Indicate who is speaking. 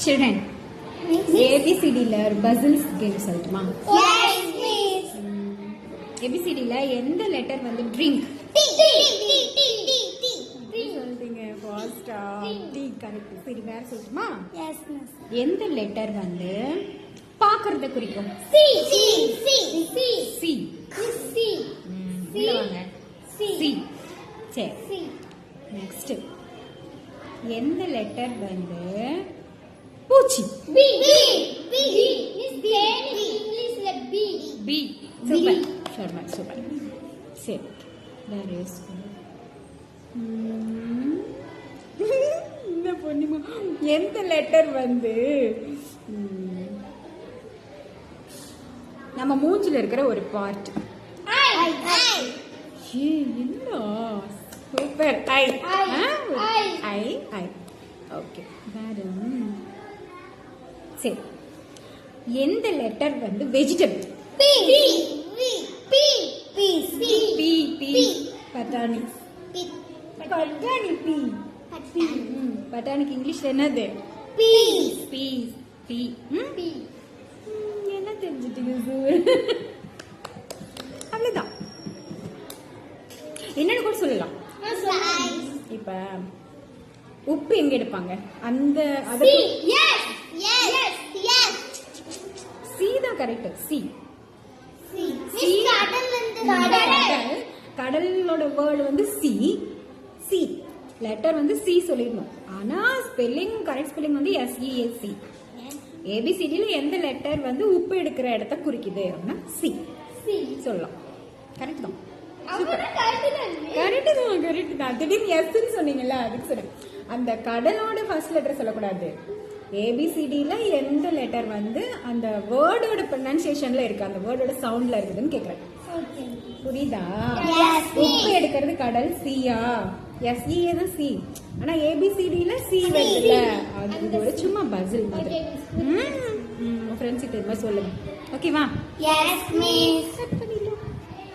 Speaker 1: Children ஏபிசிடில ஒரு puzzles game சொல்லட்டுமா? ஏபிசிடில எந்த லெட்டர் வந்து ட்ரிங்க் சொல்றீங்க? ஃபாஸ்டா டி கரெக்ட். சரி வேற சொல்லட்டுமா? எந்த லெட்டர் வந்து பாக்குறத குறிக்கும்? சி. வாங்க சி. சரி நெக்ஸ்ட் எந்த லெட்டர் வந்து பூச்சி? பி. Super super super. சரி வேற இந்த பொண்ணுமா எந்த லெட்டர் வந்து நம்ம மூஞ்சில இருக்கிற ஒரு பார்ட்? என்ன சூப்பர். ஐ. ஓகே வேற சரி எந்த லெட்டர் வந்து வெஜிடபிள்? பட்டாணி. பட்டாணிக்கு இங்கிலீஷ்ல என்னது? என்ன தெரிஞ்சுட்டீங்க? அவ்வளவுதான். என்னன்னு கூட சொல்லலாம். இப்ப உப்பு எங்க எடுப்பாங்க? அந்த சி தான் கரெக்ட். சி. கடலோட வேர்டு வந்து சி. சி லெட்டர் வந்து சி சொல்லிடணும். ஆனா ஸ்பெல்லிங் கரெக்ட் ஸ்பெல்லிங் வந்து SEAC. ஏபிசிடில எந்த லெட்டர் வந்து உப்பு எடுக்கிற இடத்த குறிக்குது அப்படின்னா சி சொல்லலாம். கரெக்ட் தான். கரெக்ட் தான். திடீர்னு எஸ்ன்னு சொன்னீங்கல்ல அதுக்கு சொல்றேன். அந்த கடலோட ஃபர்ஸ்ட் லெட்டர் சொல்லக்கூடாது. ஏபிசிடில எந்த லெட்டர் வந்து அந்த வேர்டோட ப்ரொனன்சியேஷன்ல இருக்கு, அந்த வேர்டோட சவுண்ட்ல இருக்குதுன்னு கேக்குறேன். புரியுதா? உப்பு எடுக்கிறது கடல் சியா? SEA தான் சி. ஆனா ஏபிசிடில சி வருதுல்ல, அது ஒரு சும்மா பசில் மாதிரி. ஃப்ரெண்ட்ஸ் கிட்ட இது மாதிரி சொல்லுங்க. ஓகேவா?